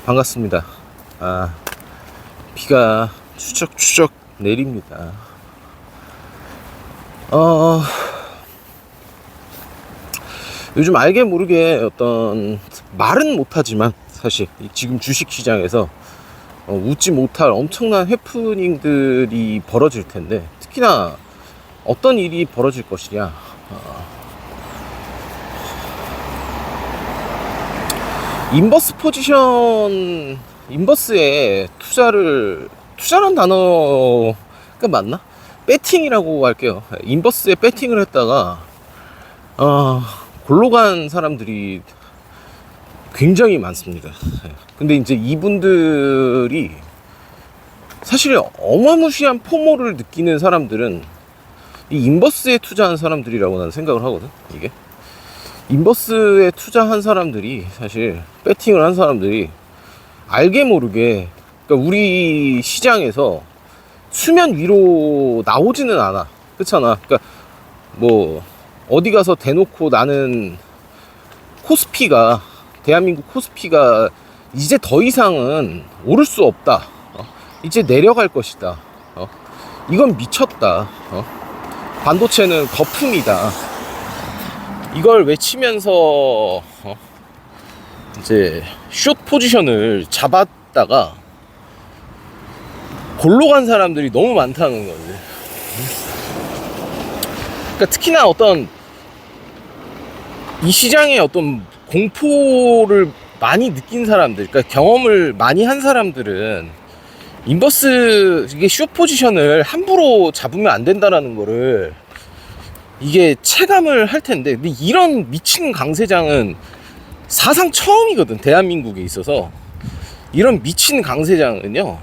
반갑습니다. 비가 추적추적 내립니다. 요즘 알게 모르게 어떤 말은 못하지만 사실 지금 주식시장에서 웃지 못할 엄청난 해프닝들이 벌어질 텐데, 특히나 어떤 일이 벌어질 것이냐. 인버스 포지션, 인버스에 투자란 단어가 맞나? 배팅이라고 할게요. 인버스에 배팅을 했다가 골로 간 사람들이 굉장히 많습니다. 근데 이제 이분들이 사실 어마무시한 포모를 느끼는 사람들은 이 인버스에 투자한 사람들이라고 나는 생각을 하거든. 이게 인버스에 투자한 사람들이, 사실 배팅을 한 사람들이 알게 모르게, 그러니까 우리 시장에서 수면 위로 나오지는 않아. 그렇잖아. 그러니까 뭐 어디 가서 대놓고 나는 코스피가, 대한민국 코스피가 이제 더 이상은 오를 수 없다, 이제 내려갈 것이다, 이건 미쳤다, 반도체는 거품이다, 이걸 외치면서 이제 숏 포지션을 잡았다가 골로 간 사람들이 너무 많다는 거지. 그러니까 특히나 어떤 이 시장의 어떤 공포를 많이 느낀 사람들, 그러니까 경험을 많이 한 사람들은 인버스, 이게 숏 포지션을 함부로 잡으면 안 된다라는 거를 이게 체감을 할 텐데, 근데 이런 미친 강세장은 사상 처음이거든. 대한민국에 있어서 이런 미친 강세장은요,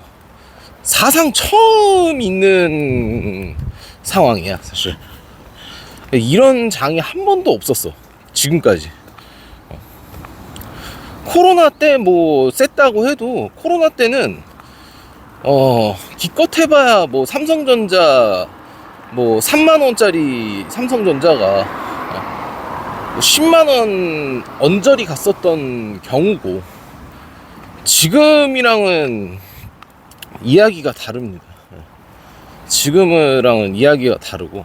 사상 처음 있는 상황이야 사실. 이런 장이 한 번도 없었어 지금까지. 코로나 때 뭐 셌다고 해도, 코로나 때는 기껏 해봐야 뭐 삼성전자 뭐 3만원짜리 삼성전자가 10만원 언저리 갔었던 경우고, 지금이랑은 이야기가 다릅니다. 지금이랑은 이야기가 다르고,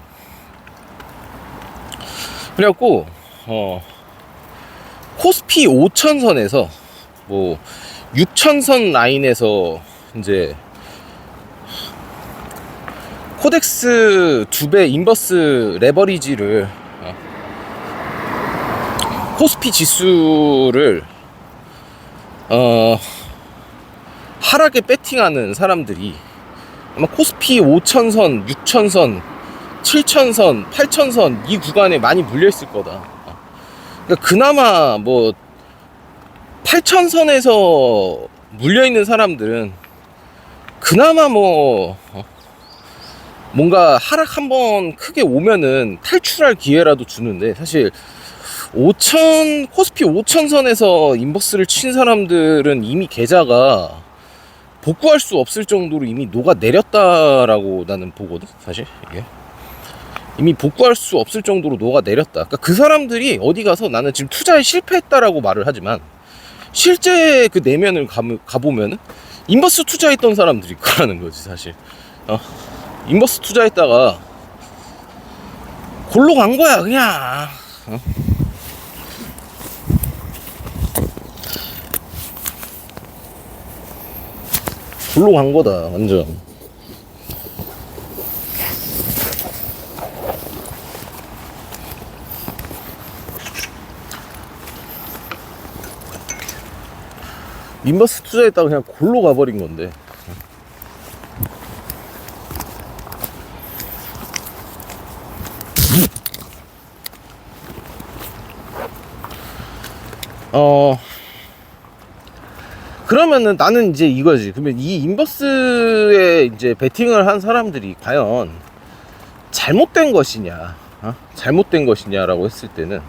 그래갖고 코스피 5천선에서 뭐 6천선 라인에서 이제 코덱스 2배 인버스 레버리지를, 코스피 지수를 하락에 배팅하는 사람들이 아마 코스피 5천선, 6천선, 7천선, 8천선 이 구간에 많이 물려 있을 거다. 그러니까 그나마 뭐 8천선에서 물려 있는 사람들은 그나마 뭐 뭔가 하락 한번 크게 오면은 탈출할 기회라도 주는데, 사실 코스피 5천선에서 인버스를 친 사람들은 이미 계좌가 복구할 수 없을 정도로 이미 녹아내렸다라고 나는 보거든. 사실 이게 이미 복구할 수 없을 정도로 녹아내렸다. 그러니까 그 사람들이 어디 가서 나는 지금 투자에 실패했다라고 말을 하지만, 실제 그 내면을 가보면은 인버스 투자했던 사람들이 있다는 거지 사실. 인버스 투자했다가 골로 간 거야 그냥. 골로 간 거다 완전. 인버스 투자했다가 그냥 골로 가버린 건데. 그러면은 나는 이제 이거지. 그러면 이 인버스에 이제 베팅을 한 사람들이 과연 잘못된 것이냐, 잘못된 것이냐라고 했을 때는,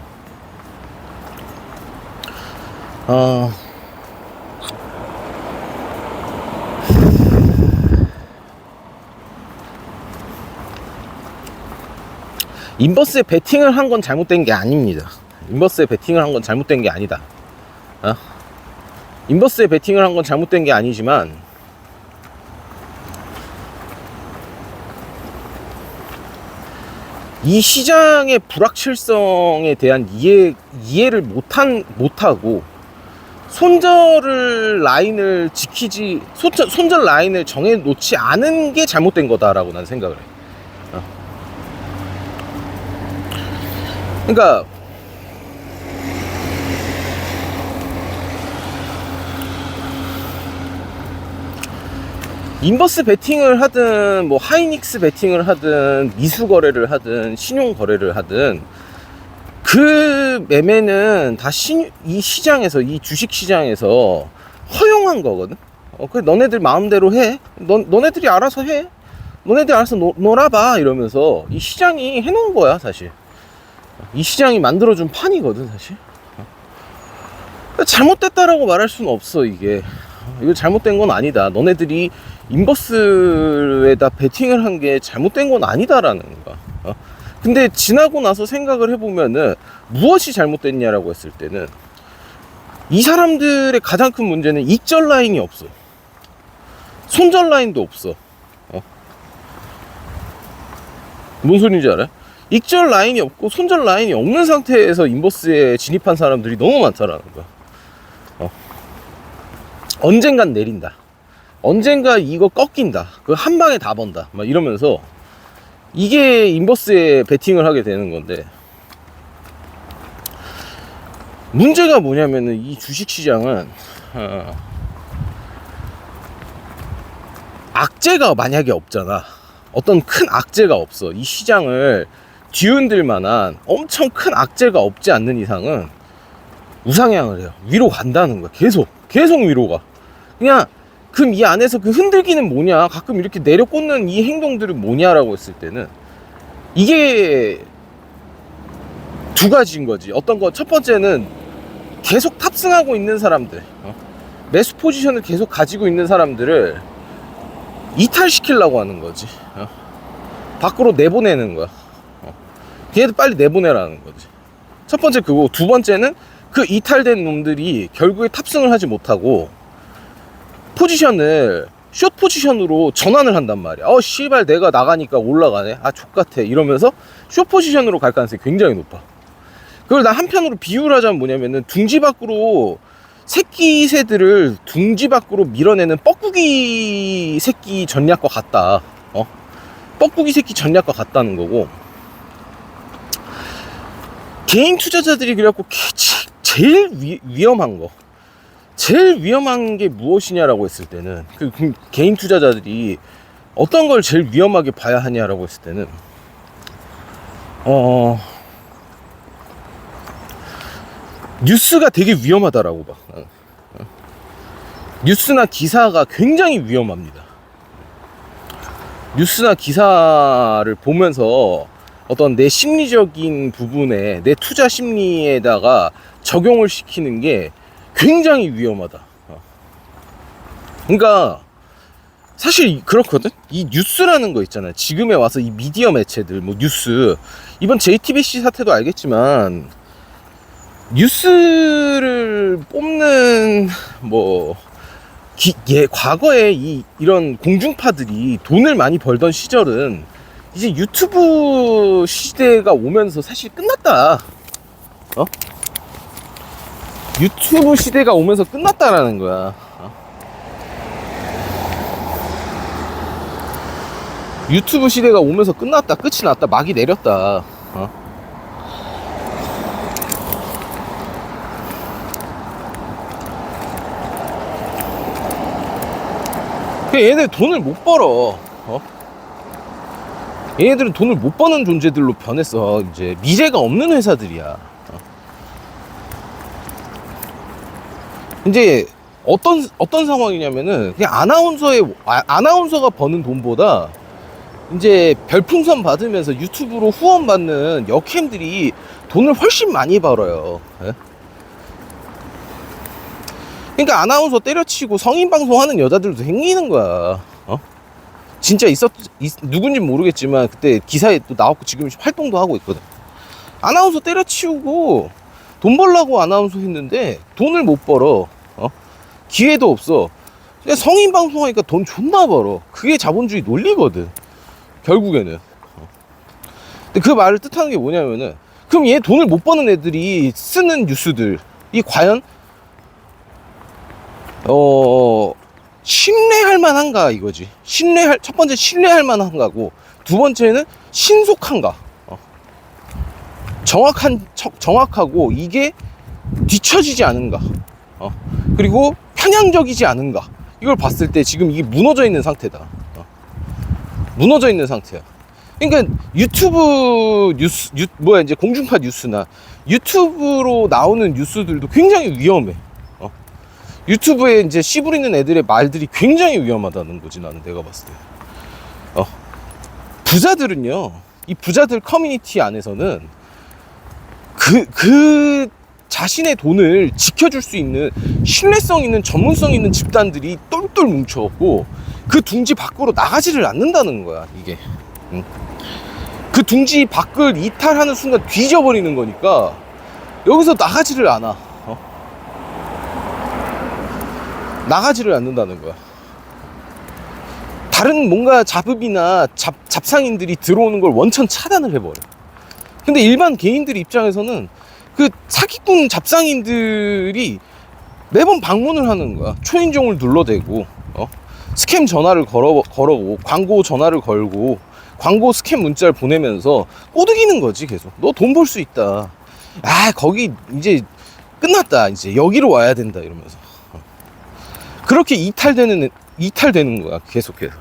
인버스에 베팅을 한 건 잘못된 게 아닙니다. 인버스에 베팅을 한 건 잘못된 게 아니다. 인버스에 베팅을 한 건 잘못된 게 아니지만 이 시장의 불확실성에 대한 이해를 못하고 손절 라인을 손절 라인을 정해놓지 않은 게 잘못된 거다라고 난 생각을 해. 그러니까 인버스 베팅을 하든 뭐 하이닉스 베팅을 하든 미수 거래를 하든 신용 거래를 하든 그 매매는 다 이 시장에서, 이 주식 시장에서 허용한 거거든. 그래 너네들 마음대로 해. 너네들이 알아서 해. 너네들이 알아서 놀아봐 이러면서 이 시장이 해놓은 거야 사실. 이 시장이 만들어준 판이거든 사실. 잘못됐다라고 말할 수는 없어. 이거 잘못된 건 아니다. 너네들이 인버스에다 베팅을 한 게 잘못된 건 아니다라는 거야. 근데 지나고 나서 생각을 해보면은 무엇이 잘못됐냐라고 했을 때는 이 사람들의 가장 큰 문제는 익절 라인이 없어. 손절 라인도 없어. 뭔 소리인지 알아? 익절 라인이 없고 손절 라인이 없는 상태에서 인버스에 진입한 사람들이 너무 많다라는 거야. 언젠간 내린다. 언젠가 이거 꺾인다. 그 한 방에 다 번다. 막 이러면서 이게 인버스에 베팅을 하게 되는 건데, 문제가 뭐냐면은 이 주식 시장은 악재가 만약에 없잖아. 어떤 큰 악재가 없어. 이 시장을 뒤흔들 만한 엄청 큰 악재가 없지 않는 이상은 우상향을 해요. 위로 간다는 거야. 계속 위로 가. 그냥 그럼 이 안에서 그 흔들기는 뭐냐, 가끔 이렇게 내려 꽂는 이 행동들은 뭐냐라고 했을 때는 이게 두 가지인 거지. 어떤 거, 첫 번째는 계속 탑승하고 있는 사람들, 매수 포지션을 계속 가지고 있는 사람들을 이탈시키려고 하는 거지. 밖으로 내보내는 거야. 걔네들 빨리 내보내라는 거지. 첫 번째 그거. 두 번째는 그 이탈된 놈들이 결국에 탑승을 하지 못하고 포지션을 숏 포지션으로 전환을 한단 말이야. 씨발 내가 나가니까 올라가네. 족같아. 이러면서 숏 포지션으로 갈 가능성이 굉장히 높아. 그걸 나 한편으로 비유를 하자면 뭐냐면은 둥지 밖으로 새끼 새들을 둥지 밖으로 밀어내는 뻐꾸기 새끼 전략과 같다. 뻐꾸기 새끼 전략과 같다는 거고, 개인 투자자들이 그래갖고 제일 위험한 거, 제일 위험한 게 무엇이냐라고 했을 때는 그 개인 투자자들이 어떤 걸 제일 위험하게 봐야 하냐라고 했을 때는 뉴스가 되게 위험하다라고 봐. 뉴스나 기사가 굉장히 위험합니다. 뉴스나 기사를 보면서 어떤 내 심리적인 부분에, 내 투자 심리에다가 적용을 시키는 게 굉장히 위험하다. 그러니까 사실 그렇거든. 이 뉴스라는 거 있잖아요. 지금에 와서 이 미디어 매체들, 뭐 뉴스, 이번 JTBC 사태도 알겠지만 뉴스를 뽑는 과거에 이런 공중파들이 돈을 많이 벌던 시절은 이제 유튜브 시대가 오면서 사실 끝났다. 유튜브 시대가 오면서 끝났다라는 거야. 유튜브 시대가 오면서 끝났다. 끝이 났다. 막이 내렸다. 얘네들 돈을 못 벌어. 얘네들은 돈을 못 버는 존재들로 변했어. 이제 미래가 없는 회사들이야. 이제 어떤 상황이냐면은 그냥 아나운서가 버는 돈보다 이제 별풍선 받으면서 유튜브로 후원 받는 역캠들이 돈을 훨씬 많이 벌어요. 그러니까 아나운서 때려치고 성인 방송하는 여자들도 생기는 거야. 진짜 누군지 모르겠지만 그때 기사에 또 나왔고 지금 활동도 하고 있거든. 아나운서 때려치우고 돈 벌라고 아나운서 했는데 돈을 못 벌어. 기회도 없어. 그냥 성인 방송하니까 돈 존나 벌어. 그게 자본주의 논리거든, 결국에는. 근데 그 말을 뜻하는 게 뭐냐면은, 그럼 얘 돈을 못 버는 애들이 쓰는 뉴스들이 과연 신뢰할 만한가, 이거지. 첫 번째 신뢰할 만한가고, 두 번째는 신속한가. 정확하고 이게 뒤처지지 않은가. 그리고 편향적이지 않은가. 이걸 봤을 때 지금 이게 무너져 있는 상태다. 무너져 있는 상태야. 그러니까 유튜브 뉴스, 이제 공중파 뉴스나 유튜브로 나오는 뉴스들도 굉장히 위험해. 유튜브에 이제 씨부리는 애들의 말들이 굉장히 위험하다는 거지, 나는 내가 봤을 때. 부자들은요, 이 부자들 커뮤니티 안에서는 그 자신의 돈을 지켜줄 수 있는 신뢰성 있는 전문성 있는 집단들이 똘똘 뭉쳐갖고 그 둥지 밖으로 나가지를 않는다는 거야, 이게. 그 둥지 밖을 이탈하는 순간 뒤져버리는 거니까 여기서 나가지를 않아. 나가지를 않는다는 거야. 다른 뭔가 잡읍이나 잡상인들이 들어오는 걸 원천 차단을 해버려. 근데 일반 개인들 입장에서는 그 사기꾼 잡상인들이 매번 방문을 하는 거야. 초인종을 눌러대고, 스캠 전화를 걸어고, 광고 전화를 걸고, 광고 스캠 문자를 보내면서 꼬드기는 거지, 계속. 너 돈 벌 수 있다. 아, 거기 이제 끝났다. 이제 여기로 와야 된다. 이러면서. 그렇게 이탈되는 거야, 계속해서.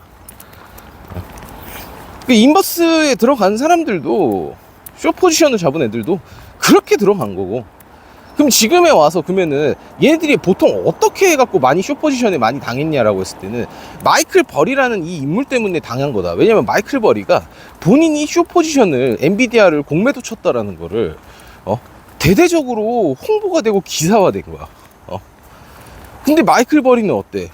그 인버스에 들어간 사람들도, 쇼 포지션을 잡은 애들도 그렇게 들어간 거고. 그럼 지금에 와서 그러면은 얘네들이 보통 어떻게 해갖고 많이 쇼 포지션에 많이 당했냐라고 했을 때는 마이클 버리라는 이 인물 때문에 당한 거다. 왜냐면 마이클 버리가 본인이 쇼 포지션을 엔비디아를 공매도 쳤다라는 거를 대대적으로 홍보가 되고 기사화된 거야. 근데 마이클 버리는 어때?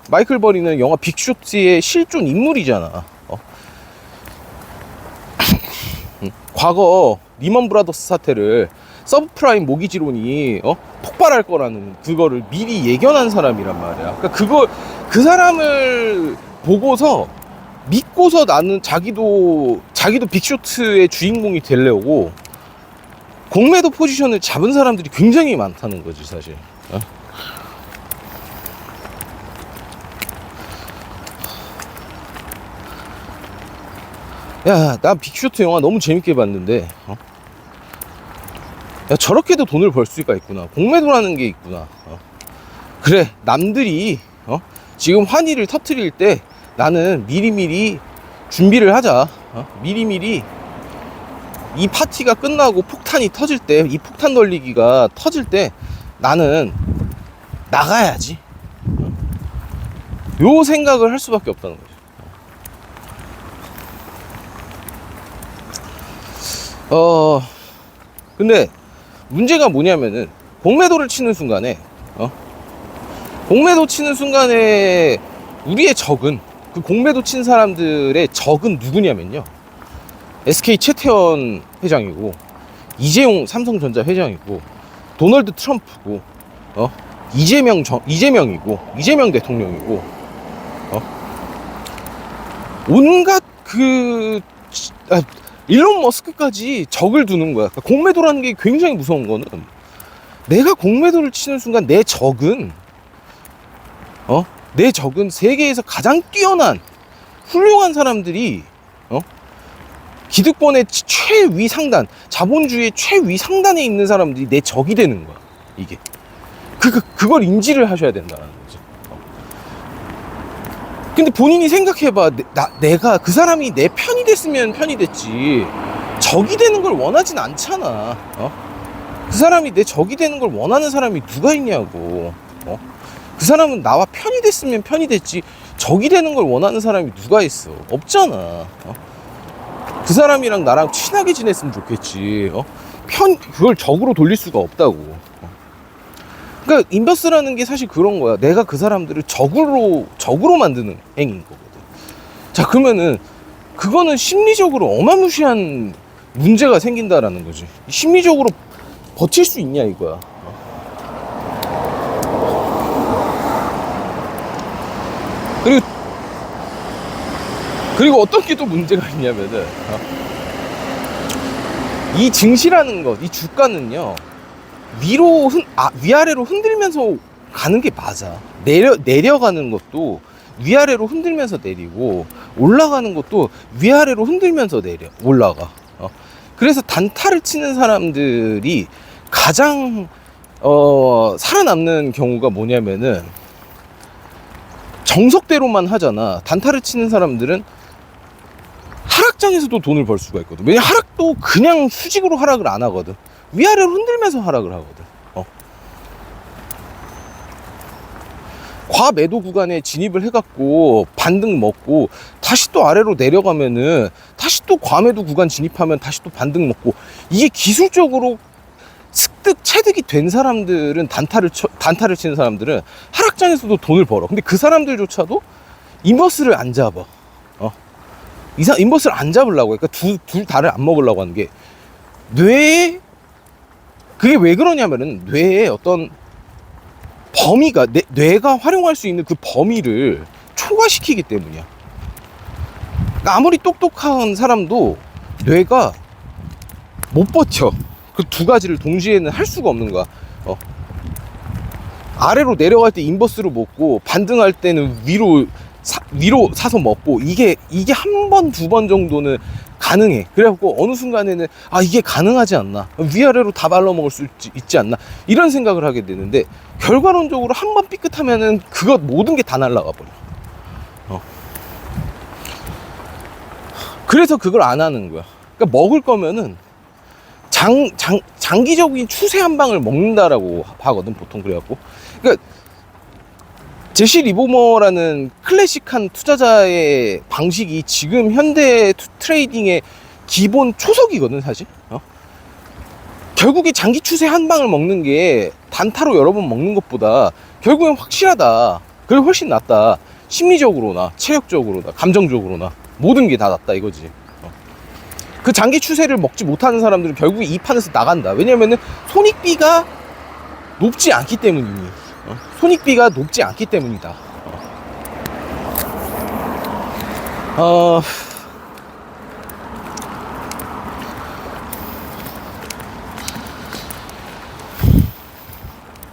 마이클 버리는 영화 빅쇼트의 실존 인물이잖아. 과거 리먼 브라더스 사태를 서브프라임 모기지론이 폭발할 거라는 그거를 미리 예견한 사람이란 말이야. 그러니까 그 사람을 보고서 믿고서 나는 자기도 빅쇼트의 주인공이 되려고 공매도 포지션을 잡은 사람들이 굉장히 많다는 거지, 사실. 야, 나 빅쇼트 영화 너무 재밌게 봤는데, 야, 저렇게도 돈을 벌 수가 있구나. 공매도라는 게 있구나. 그래, 남들이 지금 환희를 터뜨릴 때 나는 미리미리 준비를 하자. 미리미리 이 파티가 끝나고 폭탄이 터질 때, 이 폭탄 널리기가 터질 때 나는 나가야지. 요 생각을 할 수밖에 없다는 거죠. 근데 문제가 뭐냐면은 공매도를 치는 순간에 공매도 치는 순간에 우리의 적은, 그 공매도 친 사람들의 적은 누구냐면요, SK 최태원 회장이고, 이재용 삼성전자 회장이고, 도널드 트럼프고, 이재명이고, 이재명 대통령이고, 온갖 일론 머스크까지 적을 두는 거야. 그러니까 공매도라는 게 굉장히 무서운 거는, 내가 공매도를 치는 순간 내 적은 세계에서 가장 뛰어난 훌륭한 사람들이 기득권의 최위 상단, 자본주의의 최위 상단에 있는 사람들이 내 적이 되는 거야. 이게 그걸 인지를 하셔야 된다는 거지. 근데 본인이 생각해봐. 내가 그 사람이 내 편이 됐으면 편이 됐지, 적이 되는 걸 원하진 않잖아. 그 사람이 내 적이 되는 걸 원하는 사람이 누가 있냐고. 그 사람은 나와 편이 됐으면 편이 됐지, 적이 되는 걸 원하는 사람이 누가 있어? 없잖아. 그 사람이랑 나랑 친하게 지냈으면 좋겠지. 그걸 적으로 돌릴 수가 없다고. 그러니까 인버스라는 게 사실 그런 거야. 내가 그 사람들을 적으로 만드는 행위인 거거든. 자, 그러면은 그거는 심리적으로 어마무시한 문제가 생긴다라는 거지. 심리적으로 버틸 수 있냐, 이거야. 그리고 어떤 게 또 문제가 있냐면은 이 증시라는 것, 이 주가는요 위아래로 흔들면서 가는 게 맞아. 내려가는 것도 위아래로 흔들면서 내리고, 올라가는 것도 위아래로 흔들면서 올라가. 그래서 단타를 치는 사람들이 가장 살아남는 경우가 뭐냐면은, 정석대로만 하잖아. 단타를 치는 사람들은 하락장에서도 돈을 벌 수가 있거든. 왜냐면 하락도 그냥 수직으로 하락을 안 하거든. 위아래로 흔들면서 하락을 하거든. 과매도 구간에 진입을 해갖고 반등 먹고 다시 또 아래로 내려가면은 다시 또 과매도 구간 진입하면 다시 또 반등 먹고, 이게 기술적으로 습득 체득이 된 사람들은, 단타를 치는 사람들은 하락장에서도 돈을 벌어. 근데 그 사람들조차도 인버스를 안 잡아. 인버스를 안 잡으려고. 그러니까 둘 다를 안 먹으려고 하는 게, 그게 왜 그러냐면은 뇌에 어떤 범위가, 뇌가 활용할 수 있는 그 범위를 초과시키기 때문이야. 그러니까 아무리 똑똑한 사람도 뇌가 못 버텨. 그 두 가지를 동시에는 할 수가 없는 거야. 아래로 내려갈 때 인버스로 먹고, 반등할 때는 위로 사서 먹고, 이게 한 번, 두 번 정도는 가능해. 그래갖고 어느 순간에는 이게 가능하지 않나, 위아래로 다 발라먹을 수 있지 않나, 이런 생각을 하게 되는데, 결과론적으로 한 번 삐끗하면은 모든 게 다 날아가 버려. 그래서 그걸 안 하는 거야. 그러니까 먹을 거면은 장기적인 추세 한 방을 먹는다라고 하거든, 보통. 그래갖고, 그러니까 제시 리버머라는 클래식한 투자자의 방식이 지금 현대 트레이딩의 기본 초석이거든, 사실. 결국에 장기 추세 한 방을 먹는 게 단타로 여러 번 먹는 것보다 결국엔 확실하다. 그게 훨씬 낫다. 심리적으로나 체력적으로나 감정적으로나 모든 게 다 낫다, 이거지. 그 장기 추세를 먹지 못하는 사람들은 결국에 이 판에서 나간다. 왜냐면은 손익비가 높지 않기 때문이니. 손익비가 높지 않기 때문이다.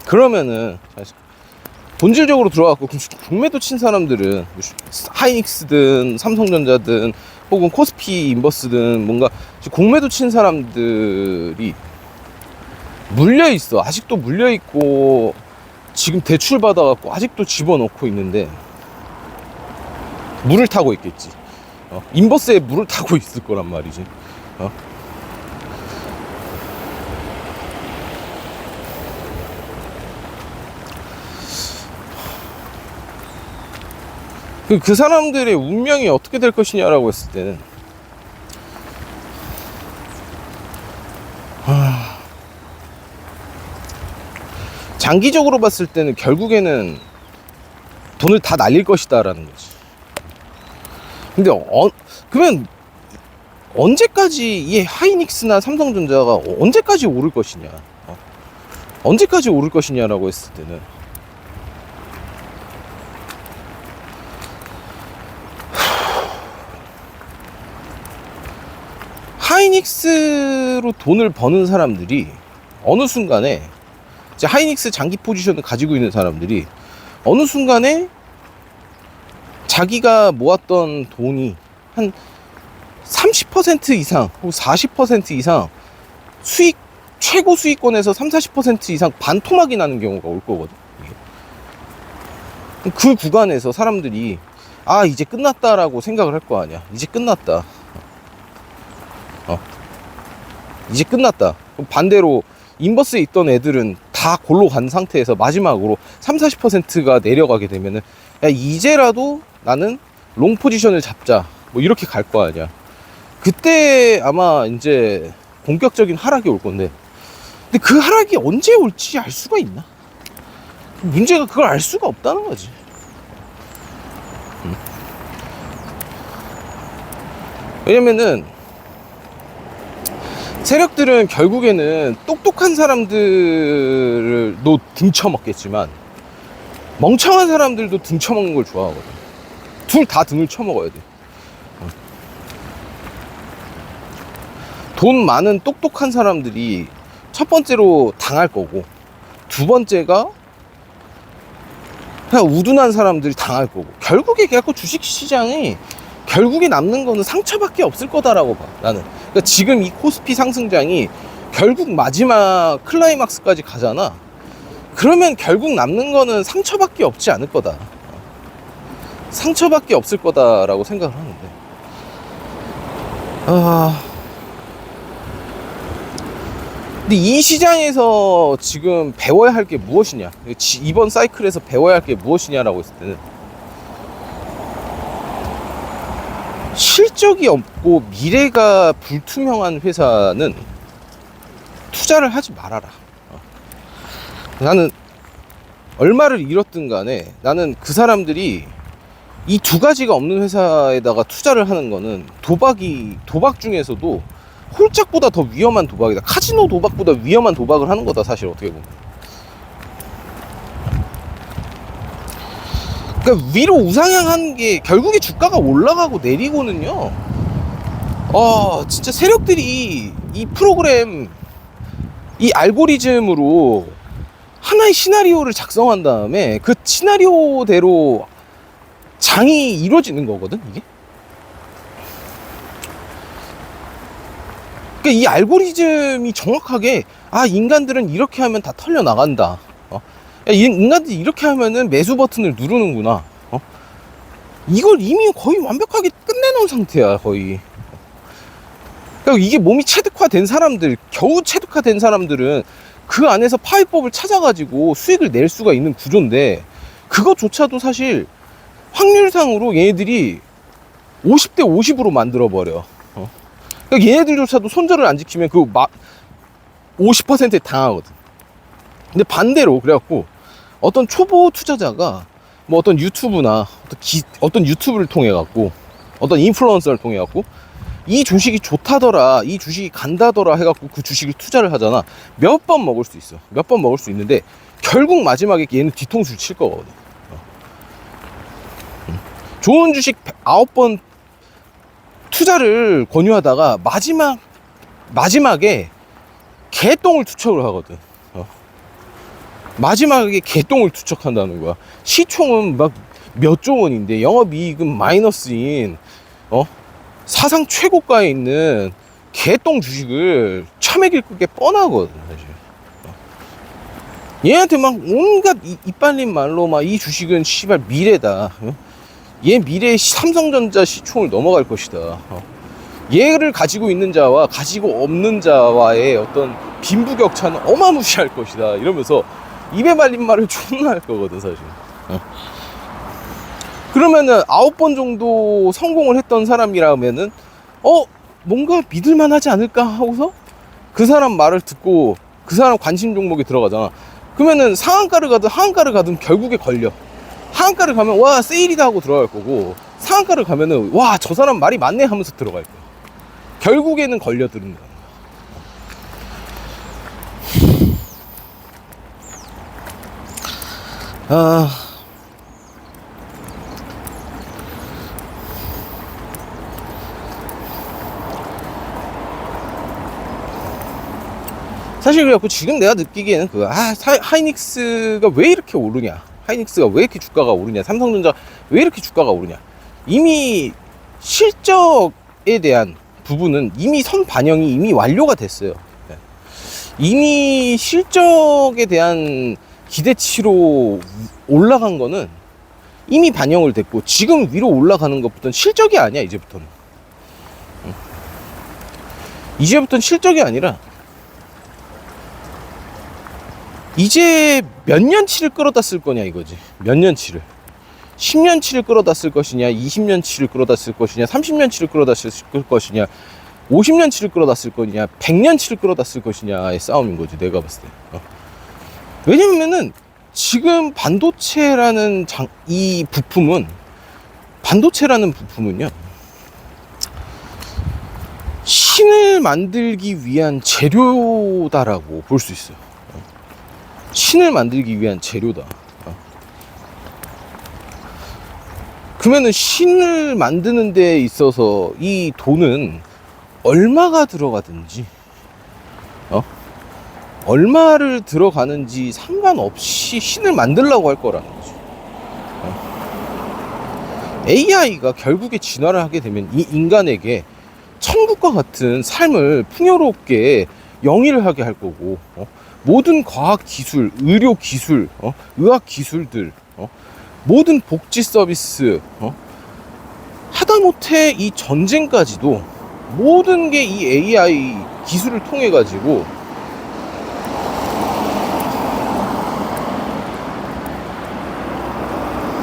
그러면은 본질적으로 들어가고 국매도 친 사람들은 하이닉스든 삼성전자든 혹은 코스피 인버스든 뭔가 공매도 친 사람들이 물려있어. 아직도 물려있고, 지금 대출 받아갖고 아직도 집어넣고 있는데 물을 타고 있겠지. 인버스에 물을 타고 있을 거란 말이지. 그 사람들의 운명이 어떻게 될 것이냐라고 했을 때는, 장기적으로 봤을 때는 결국에는 돈을 다 날릴 것이다 라는 거지. 근데 그러면 언제까지 이 하이닉스나 삼성전자가 언제까지 오를 것이냐, 언제까지 오를 것이냐라고 했을 때는, 하이닉스로 돈을 버는 사람들이 어느 순간에, 이제 하이닉스 장기 포지션을 가지고 있는 사람들이 어느 순간에 자기가 모았던 돈이 한 30% 이상 혹은 40% 이상 최고 수익권에서 30-40% 이상 반토막이 나는 경우가 올 거거든. 그 구간에서 사람들이 이제 끝났다라고 생각을 할 거 아니야. 이제 끝났다. 이제 끝났다. 반대로 인버스에 있던 애들은 다 골로 간 상태에서 마지막으로 30-40%가 내려가게 되면은, 야, 이제라도 나는 롱 포지션을 잡자, 뭐 이렇게 갈 거 아니야. 그때 아마 이제 본격적인 하락이 올 건데, 근데 그 하락이 언제 올지 알 수가 있나? 문제가 그걸 알 수가 없다는 거지. 왜냐면은 세력들은 결국에는 똑똑한 사람들도 등쳐먹겠지만 멍청한 사람들도 등쳐먹는 걸 좋아하거든. 둘 다 등을 쳐먹어야 돼. 돈 많은 똑똑한 사람들이 첫 번째로 당할 거고, 두 번째가 그냥 우둔한 사람들이 당할 거고, 결국에 그래갖고 주식시장이 결국에 남는 거는 상처밖에 없을 거다라고 봐, 나는. 그러니까 지금 이 코스피 상승장이 결국 마지막 클라이막스까지 가잖아. 그러면 결국 남는 거는 상처밖에 없지 않을 거다. 상처밖에 없을 거다라고 생각을 하는데, 근데 이 시장에서 지금 배워야 할 게 무엇이냐, 이번 사이클에서 배워야 할 게 무엇이냐라고 했을 때는, 실적이 없고 미래가 불투명한 회사는 투자를 하지 말아라. 나는 얼마를 잃었든 간에 나는 그 사람들이 이 두 가지가 없는 회사에다가 투자를 하는 거는 도박 중에서도 홀짝보다 더 위험한 도박이다. 카지노 도박보다 위험한 도박을 하는 거다, 사실 어떻게 보면. 그러니까 위로 우상향하는 게 결국에 주가가 올라가고 내리고는요, 진짜 세력들이 이 프로그램, 이 알고리즘으로 하나의 시나리오를 작성한 다음에 그 시나리오대로 장이 이루어지는 거거든, 이게. 그러니까 이 알고리즘이 정확하게, 인간들은 이렇게 하면 다 털려 나간다. 인간들이 이렇게 하면은 매수 버튼을 누르는구나. 이걸 이미 거의 완벽하게 끝내놓은 상태야, 거의. 그러니까 이게 몸이 체득화된 사람들, 겨우 체득화된 사람들은 그 안에서 파이법을 찾아가지고 수익을 낼 수가 있는 구조인데, 그것조차도 사실 확률상으로 얘네들이 50대 50으로 만들어버려. 그러니까 얘네들조차도 손절을 안 지키면 그 50%에 당하거든. 근데 반대로 그래갖고 어떤 초보 투자자가 뭐 어떤 유튜브나 어떤 유튜브를 통해 갖고, 어떤 인플루언서를 통해 갖고 이 주식이 좋다더라, 이 주식이 간다더라 해갖고 그 주식을 투자를 하잖아. 몇 번 먹을 수 있어. 몇 번 먹을 수 있는데 결국 마지막에 얘는 뒤통수를 칠 거거든. 좋은 주식 9번 투자를 권유하다가 마지막에 개똥을 투척을 하거든. 마지막에 개똥을 투척한다는 거야. 시총은 막 몇 조 원인데 영업이익은 마이너스인 사상 최고가에 있는 개똥 주식을 처먹일 게 뻔하거든, 사실. 얘한테 막 온갖 이빨린 말로 막 이 주식은 씨발 미래다. 얘 미래에 삼성전자 시총을 넘어갈 것이다. 얘를 가지고 있는 자와 가지고 없는 자와의 어떤 빈부격차는 어마무시할 것이다, 이러면서 입에 말린 말을 존나 할 거거든, 사실. 그러면은 9번 정도 성공을 했던 사람이라면은 뭔가 믿을만 하지 않을까 하고서 그 사람 말을 듣고 그 사람 관심 종목에 들어가잖아. 그러면은 상한가를 가든 하한가를 가든 결국에 걸려. 하한가를 가면 와 세일이다 하고 들어갈 거고, 상한가를 가면은 와 저 사람 말이 맞네 하면서 들어갈 거야. 결국에는 걸려드는 거야. 사실 그래갖고 지금 내가 느끼기에는 하이닉스가 왜 이렇게 오르냐, 하이닉스가 왜 이렇게 주가가 오르냐, 삼성전자 왜 이렇게 주가가 오르냐, 이미 실적에 대한 부분은 이미 선반영이 이미 완료가 됐어요. 이미 실적에 대한 기대치로 올라간 거는 이미 반영을 됐고, 지금 위로 올라가는 것부터는 실적이 아니야. 이제부터는 실적이 아니라 이제 몇 년치를 끌어다 쓸 거냐 이거지. 몇 년치를, 10년치를 끌어다 쓸 것이냐, 20년치를 끌어다 쓸 것이냐, 30년치를 끌어다 쓸 것이냐, 50년치를 끌어다 쓸 거냐, 100년치를 끌어다 쓸 것이냐의 싸움인 거지, 내가 봤을 때. 왜냐면은 지금 반도체라는 반도체라는 부품은요, 신을 만들기 위한 재료다라고 볼 수 있어요. 신을 만들기 위한 재료다. 그러면은 신을 만드는 데 있어서 이 돈은 얼마가 들어가든지 얼마를 들어가는지 상관없이 신을 만들려고 할 거라는 거죠. AI가 결국에 진화를 하게 되면 이 인간에게 천국과 같은 삶을 풍요롭게 영위를 하게 할 거고, 모든 과학 기술, 의료 기술, 의학 기술들, 모든 복지 서비스, 하다못해 이 전쟁까지도 모든 게 이 AI 기술을 통해 가지고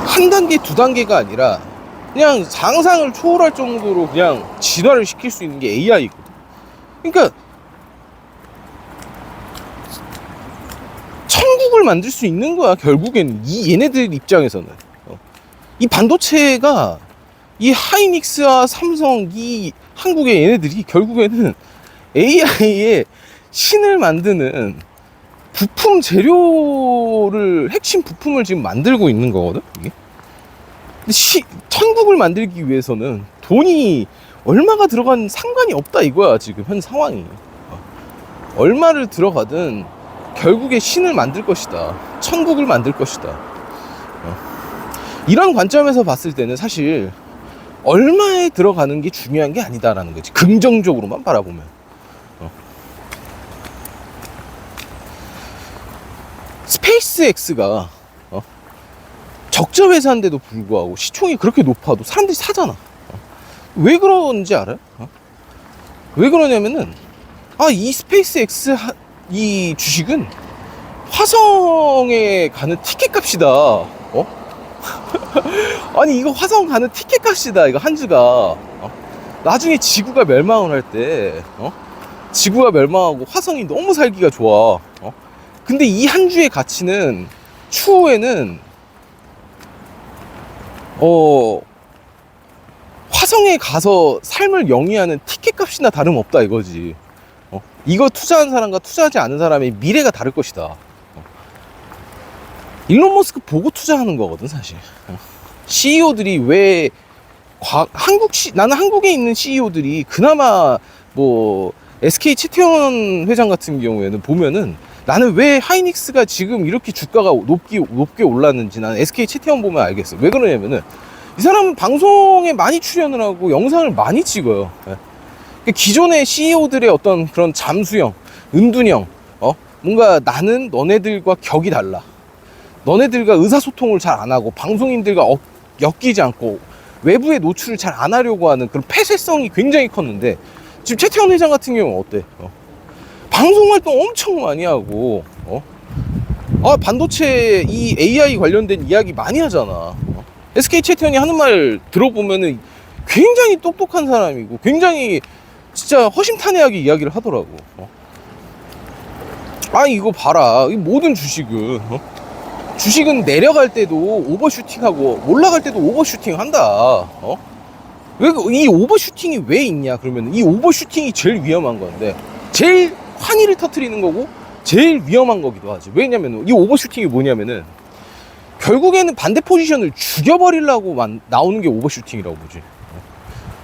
한 단계 두 단계가 아니라 그냥 상상을 초월할 정도로 그냥 진화를 시킬 수 있는 게 AI거든. 그러니까 천국을 만들 수 있는 거야. 결국에는 이 얘네들 입장에서는 이 반도체가 이 하이닉스와 삼성, 이 한국의 얘네들이 결국에는 AI의 신을 만드는 부품 재료를, 핵심 부품을 지금 만들고 있는 거거든. 이게. 근데 천국을 만들기 위해서는 돈이 얼마가 들어간 상관이 없다 이거야. 지금 현 상황이 얼마를 들어가든 결국에 신을 만들 것이다, 천국을 만들 것이다. 이런 관점에서 봤을 때는 사실 얼마에 들어가는 게 중요한 게 아니다라는 거지. 긍정적으로만 바라보면. 스페이스X가 적자 회사인데도 불구하고 시총이 그렇게 높아도 사람들이 사잖아. 왜 그런지 알아요? 왜 그러냐면은 이 스페이스X 이 주식은 화성에 가는 티켓 값이다. 아니 이거 화성 가는 티켓 값이다. 이거 한 주가 나중에 지구가 멸망을 할 때 지구가 멸망하고 화성이 너무 살기가 좋아. 근데 이 한 주의 가치는 추후에는 화성에 가서 삶을 영위하는 티켓 값이나 다름없다 이거지. 이거 투자한 사람과 투자하지 않은 사람의 미래가 다를 것이다. 일론 머스크 보고 투자하는 거거든 사실. CEO들이 왜 나는 한국에 있는 CEO들이 그나마 뭐 SK 채태원 회장 같은 경우에는 보면은 나는 왜 하이닉스가 지금 이렇게 주가가 높게 올랐는지 나는 SK 채태원 보면 알겠어. 왜 그러냐면은 이 사람은 방송에 많이 출연을 하고 영상을 많이 찍어요. 기존의 CEO들의 어떤 그런 잠수형, 은둔형, 뭔가 나는 너네들과 격이 달라. 너네들과 의사소통을 잘 안 하고 방송인들과 엮이지 않고 외부에 노출을 잘 안 하려고 하는 그런 폐쇄성이 굉장히 컸는데 지금 최태원 회장 같은 경우는 어때? 방송 활동 엄청 많이 하고 반도체 이 AI 관련된 이야기 많이 하잖아. SK 채태원이 하는 말 들어보면은 굉장히 똑똑한 사람이고 굉장히 진짜 허심탄회하게 이야기를 하더라고. 이거 봐라. 이 모든 주식은 내려갈 때도 오버슈팅하고 올라갈 때도 오버슈팅 한다. 왜 이 오버슈팅이 왜 있냐? 그러면 이 오버슈팅이 제일 위험한 건데 제일 환희를 터뜨리는 거고 제일 위험한 거기도 하지. 왜냐면 이 오버슈팅이 뭐냐면은 결국에는 반대 포지션을 죽여버리려고 나오는 게 오버슈팅이라고 보지.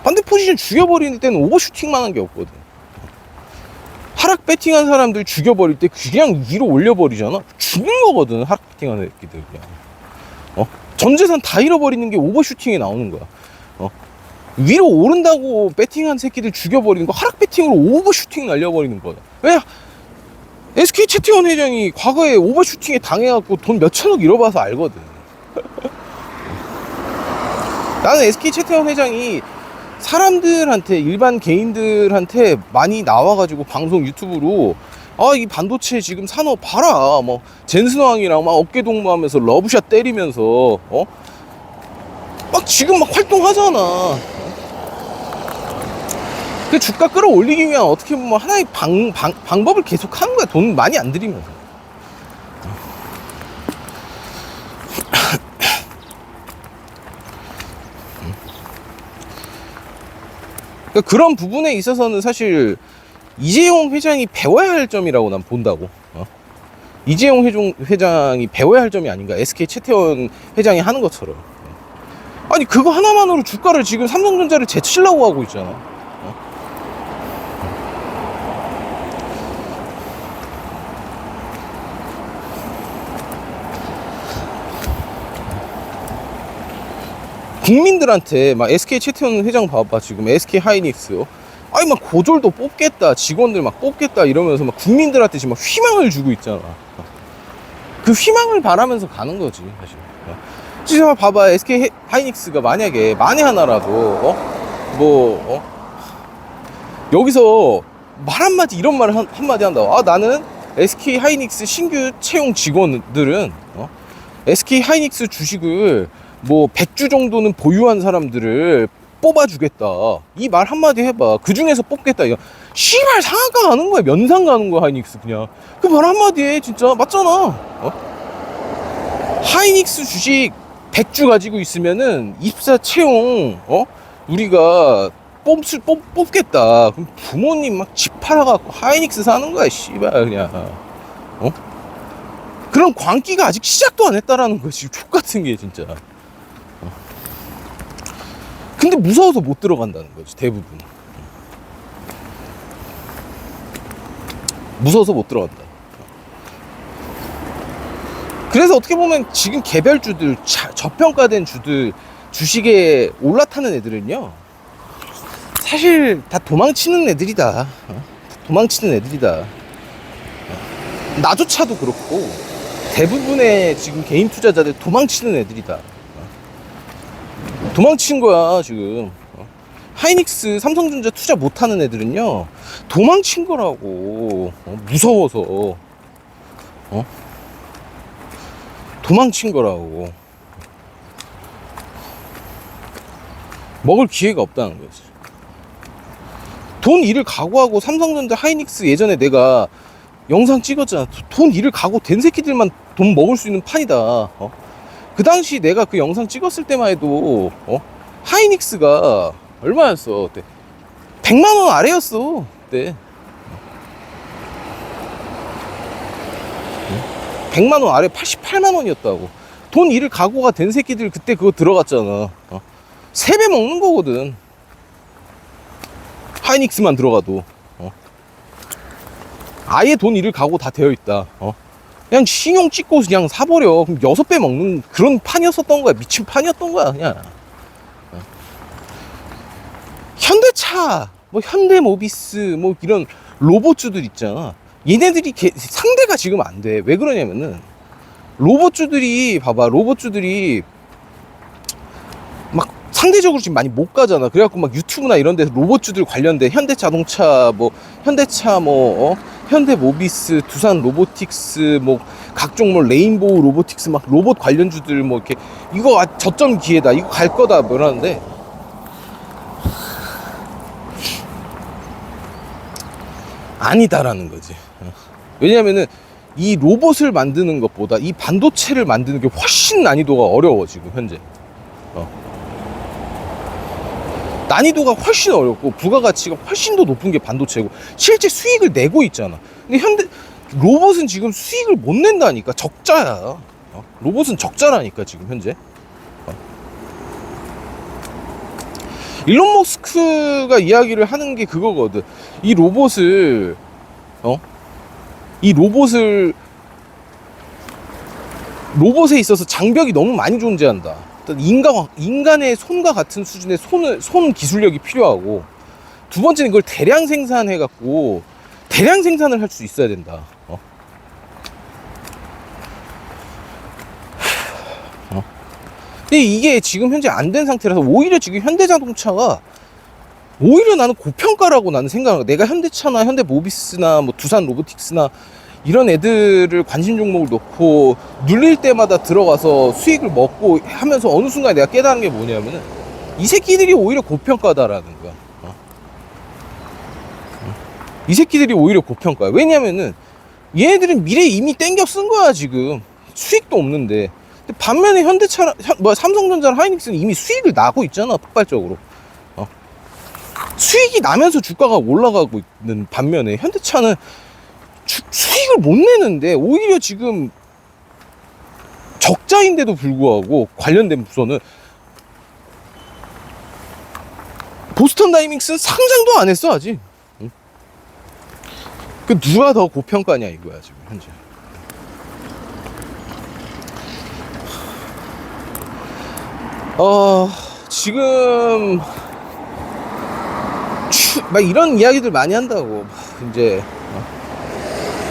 반대 포지션 죽여버리는 때는 오버슈팅만 한 게 없거든. 하락 배팅한 사람들 죽여버릴 때 그냥 위로 올려버리잖아. 죽는 거거든 하락 배팅하는 새끼들. 그냥 전 재산 다 잃어버리는 게 오버슈팅에 나오는 거야. 위로 오른다고 배팅한 새끼들 죽여버리는 거 하락 배팅으로 오버슈팅 날려버리는 거야. 왜? SK 채태원 회장이 과거에 오버슈팅에 당해갖고 돈 몇천억 잃어봐서 알거든. 나는 SK 채태원 회장이 사람들한테, 일반 개인들한테 많이 나와가지고 방송 유튜브로 이 반도체 지금 산업 봐라, 뭐 젠슨왕이랑 막 어깨 동무하면서 러브샷 때리면서 막 지금 막 활동하잖아. 그 주가 끌어올리기 위한 어떻게 보면 하나의 방법을 계속 하는 거야. 돈 많이 안 들이면서. 그러니까 그런 부분에 있어서는 사실 이재용 회장이 배워야 할 점이라고 난 본다고. 이재용 회장이 배워야 할 점이 아닌가. SK 채태원 회장이 하는 것처럼. 아니 그거 하나만으로 주가를 지금 삼성전자를 제치려고 하고 있잖아. 국민들한테 막 SK 최태원 회장 봐봐. 지금 SK 하이닉스 아니 막 고졸도 뽑겠다, 직원들 막 뽑겠다 이러면서 막 국민들한테 지금 막 희망을 주고 있잖아. 그 희망을 바라면서 가는 거지 사실. 진짜 봐봐. SK 하이닉스가 만약에 만에 하나라도 여기서 말 한마디, 이런 말 한마디 한다. 아, 나는 SK 하이닉스 신규 채용 직원들은 SK 하이닉스 주식을 뭐 100주 정도는 보유한 사람들을 뽑아주겠다. 이 말 한마디 해봐. 그 중에서 뽑겠다. 이거 씨발 상한가 가는 거야, 면상 가는 거야 하이닉스. 그냥 그 말 한마디 해. 진짜 맞잖아. 하이닉스 주식 100주 가지고 있으면은 입사 채용 우리가 뽑겠다. 그럼 부모님 막 집 팔아갖고 하이닉스 사는 거야 씨발 그냥. 그런 광기가 아직 시작도 안 했다라는 거지. 족같은 게 진짜. 근데 무서워서 못 들어간다는 거지 대부분. 무서워서 못 들어간다. 그래서 어떻게 보면 지금 개별주들, 저평가된 주들, 주식에 올라타는 애들은요, 사실 다 도망치는 애들이다. 도망치는 애들이다. 나조차도 그렇고 대부분의 지금 개인 투자자들 도망치는 애들이다. 도망친 거야 지금. 하이닉스, 삼성전자 투자 못하는 애들은요 도망친 거라고. 무서워서 도망친 거라고. 먹을 기회가 없다는 거지. 돈 잃을 각오하고 삼성전자, 하이닉스 예전에 내가 영상 찍었잖아. 돈 잃을 각오 된 새끼들만 돈 먹을 수 있는 판이다. 그 당시 내가 그 영상 찍었을 때만 해도 하이닉스가 얼마였어 그때? 100만원 아래였어 그때. 100만원 아래 88만원이었다고. 돈 잃을 각오가 된 새끼들 그때 그거 들어갔잖아. 3배 먹는 거거든 하이닉스만 들어가도. 아예 돈 잃을 각오 다 되어있다. 그냥 신용 찍고 그냥 사버려. 그럼 6배 먹는 그런 판이었었던 거야. 미친 판이었던 거야 그냥. 현대차, 뭐 현대모비스, 뭐 이런 로봇주들 있잖아. 얘네들이 상대가 지금 안 돼. 왜 그러냐면은 로봇주들이 봐봐. 로봇주들이 막 상대적으로 지금 많이 못 가잖아. 그래갖고 막 유튜브나 이런 데서 로봇주들 관련된 현대자동차, 뭐 현대차, 현대모비스, 두산 로보틱스, 뭐 각종 뭐 레인보우 로보틱스, 막 로봇 관련주들 뭐 이렇게 이거 저점 기회다, 이거 갈 거다 뭐 이러는데 아니다라는 거지. 왜냐면은 이 로봇을 만드는 것보다 이 반도체를 만드는 게 훨씬 난이도가 어려워 지금 현재. 난이도가 훨씬 어렵고 부가가치가 훨씬 더 높은 게 반도체고 실제 수익을 내고 있잖아. 근데 로봇은 지금 수익을 못 낸다니까. 적자야. 로봇은 적자라니까 지금 현재. 일론 머스크가 이야기를 하는 게 그거거든. 이 로봇에 있어서 장벽이 너무 많이 존재한다. 인간의 손과 같은 수준의 손 기술력이 필요하고, 두 번째는 이걸 대량 생산해갖고 대량 생산을 할 수 있어야 된다. 근데 이게 지금 현재 안 된 상태라서 오히려 지금 현대자동차가 오히려 나는 고평가라고 나는 생각하고, 내가 현대차나 현대모비스나 뭐 두산 로보틱스나 이런 애들을 관심 종목을 놓고 눌릴 때마다 들어가서 수익을 먹고 하면서 어느 순간 내가 깨달은 게 뭐냐면은 이 새끼들이 오히려 고평가다라는 거야. 이 새끼들이 오히려 고평가야. 왜냐면은 얘네들은 미래 이미 땡겨 쓴 거야 지금. 수익도 없는데. 근데 반면에 현대차, 삼성전자랑 하이닉스는 이미 수익을 나고 있잖아, 폭발적으로. 수익이 나면서 주가가 올라가고 있는 반면에 현대차는 수익을 못 내는데 오히려 지금 적자인데도 불구하고 관련된 부서는 보스턴 다이믹스는 상장도 안 했어 아직. 응? 그 누가 더 고평가냐 이거야 지금 현재. 지금 막 이런 이야기들 많이 한다고. 이제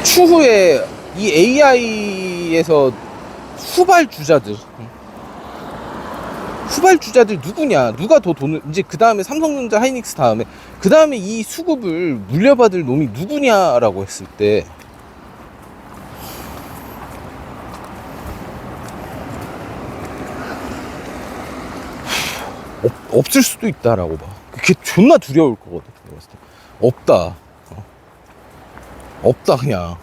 추후에 이 AI에서 후발주자들 누구냐, 누가 더 돈을, 이제 그 다음에 삼성전자, 하이닉스 다음에 그 다음에 이 수급을 물려받을 놈이 누구냐라고 했을 때 없을 수도 있다라고 봐. 그게 존나 두려울 거거든. 없다. 없다 그냥.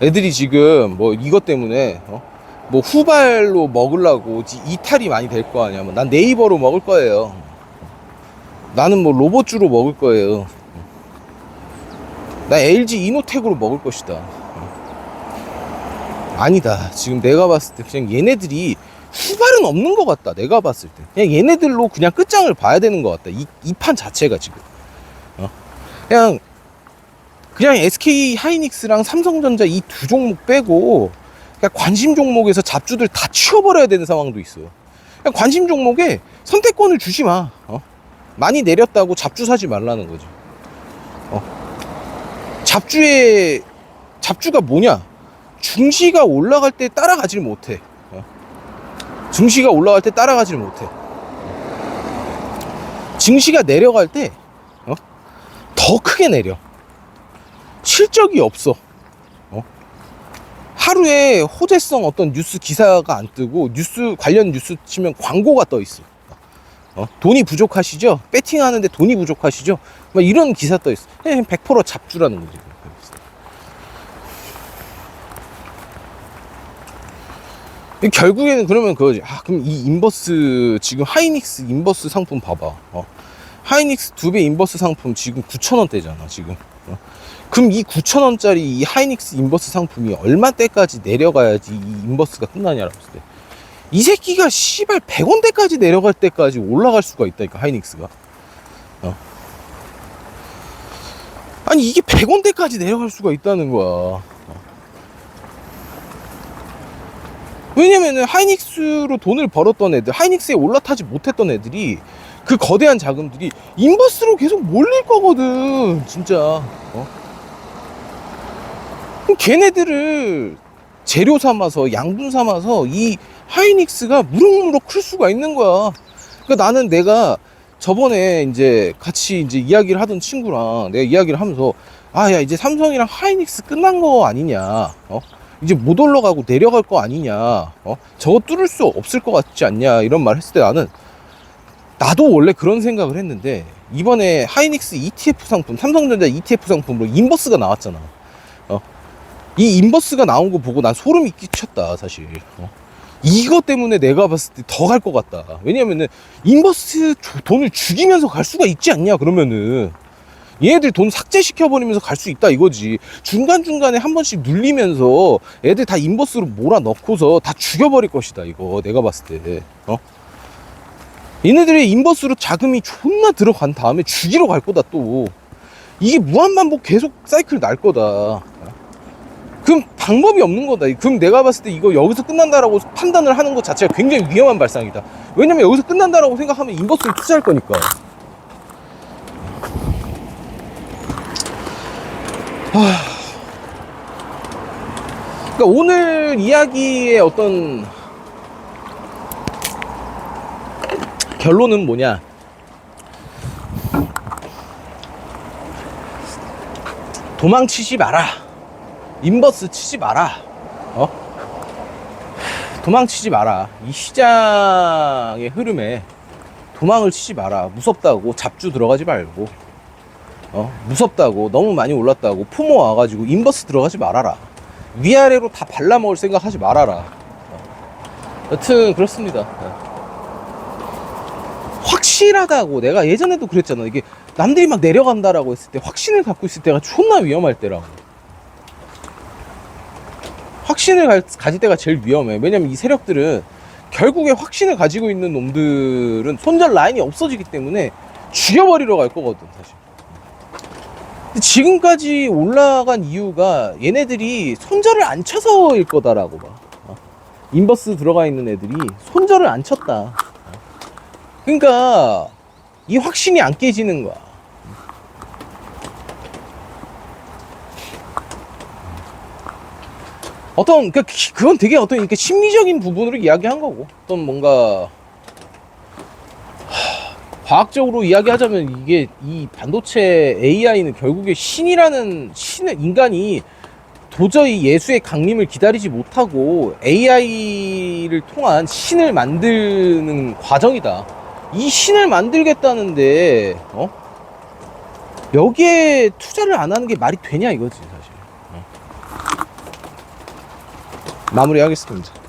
애들이 지금 뭐 이것 때문에 뭐 후발로 먹으려고 이탈이 많이 될 거 아니야. 난 네이버로 먹을 거예요. 나는 뭐 로봇주로 먹을 거예요. 나 LG 이노텍으로 먹을 것이다. 아니다. 지금 내가 봤을 때 그냥 얘네들이 후발은 없는 것 같다. 내가 봤을 때 그냥 얘네들로 그냥 끝장을 봐야 되는 것 같다. 이 판 자체가 지금 그냥 SK 하이닉스랑 삼성전자 이 두 종목 빼고 그냥 관심 종목에서 잡주들 다 치워버려야 되는 상황도 있어요. 그냥 관심 종목에 선택권을 주지 마. 많이 내렸다고 잡주 사지 말라는 거지. 잡주가 뭐냐? 증시가 올라갈 때 따라가질 못해. 증시가 올라갈 때 따라가질 못해. 증시가 내려갈 때 더 크게 내려. 실적이 없어. 하루에 호재성 어떤 뉴스 기사가 안 뜨고 관련 뉴스 치면 광고가 떠 있어. 돈이 부족하시죠? 배팅하는데 돈이 부족하시죠? 막 이런 기사 떠 있어. 100% 잡주라는 거지. 결국에는 그러면 그거지. 그럼 이 인버스 지금 하이닉스 인버스 상품 봐봐. 하이닉스 2배 인버스 상품 지금 9,000원대잖아 지금. 그럼 이 9,000원짜리 이 하이닉스 인버스 상품이 얼마대까지 내려가야지 이 인버스가 끝나냐라고 했을 때 이 새끼가 씨발 100원대까지 내려갈 때까지 올라갈 수가 있다니까 하이닉스가. 아니 이게 100원대까지 내려갈 수가 있다는 거야. 왜냐면은 하이닉스로 돈을 벌었던 애들, 하이닉스에 올라타지 못했던 애들이 그 거대한 자금들이 인버스로 계속 몰릴 거거든 진짜. 그럼 걔네들을 재료 삼아서 양분 삼아서 이 하이닉스가 무럭무럭 클 수가 있는 거야. 그러니까 나는 내가 저번에 이제 같이 이제 이야기를 하던 친구랑 내가 이야기를 하면서 야 이제 삼성이랑 하이닉스 끝난 거 아니냐, 이제 못 올라가고 내려갈 거 아니냐, 저거 뚫을 수 없을 것 같지 않냐 이런 말 했을 때 나도 원래 그런 생각을 했는데 이번에 하이닉스 ETF 상품, 삼성전자 ETF 상품으로 인버스가 나왔잖아. 이 인버스가 나온 거 보고 난 소름이 끼쳤다 사실. 이것 때문에 내가 봤을 때 더 갈 것 같다. 왜냐면은 인버스 돈을 죽이면서 갈 수가 있지 않냐. 그러면은 얘네들 돈 삭제시켜버리면서 갈 수 있다 이거지. 중간중간에 한 번씩 눌리면서 애들 다 인버스로 몰아넣고서 다 죽여버릴 것이다 이거 내가 봤을 때. 얘네들의 인버스로 자금이 존나 들어간 다음에 죽이러 갈 거다 또. 이게 무한반복 계속 사이클 날 거다. 그럼 방법이 없는 거다. 그럼 내가 봤을 때 이거 여기서 끝난다라고 판단을 하는 것 자체가 굉장히 위험한 발상이다. 왜냐면 여기서 끝난다라고 생각하면 인버스를 투자할 거니까. 그러니까 오늘 이야기의 어떤 결론은 뭐냐? 도망치지 마라. 인버스 치지 마라. 도망치지 마라. 이 시장의 흐름에 도망을 치지 마라. 무섭다고 잡주 들어가지 말고, 무섭다고 너무 많이 올랐다고 포모 와가지고 인버스 들어가지 말아라. 위아래로 다 발라먹을 생각하지 말아라. 여튼 그렇습니다. 확실하다고 내가 예전에도 그랬잖아. 이게 남들이 막 내려간다라고 했을 때 확신을 갖고 있을 때가 존나 위험할 때라고. 확신을 가질 때가 제일 위험해. 왜냐면 이 세력들은 결국에 확신을 가지고 있는 놈들은 손절 라인이 없어지기 때문에 죽여버리러 갈 거거든 사실. 근데 지금까지 올라간 이유가 얘네들이 손절을 안 쳐서일 거다라고 봐. 인버스 들어가 있는 애들이 손절을 안 쳤다. 그러니까 이 확신이 안 깨지는 거야. 어떤 그건 되게 어떤 이렇게 심리적인 부분으로 이야기한 거고, 어떤 뭔가 과학적으로 이야기하자면 이게 이 반도체 AI는 결국에 신을 인간이 도저히 예수의 강림을 기다리지 못하고 AI를 통한 신을 만드는 과정이다. 이 신을 만들겠다는데 여기에 투자를 안 하는 게 말이 되냐 이거지 사실. 마무리하겠습니다.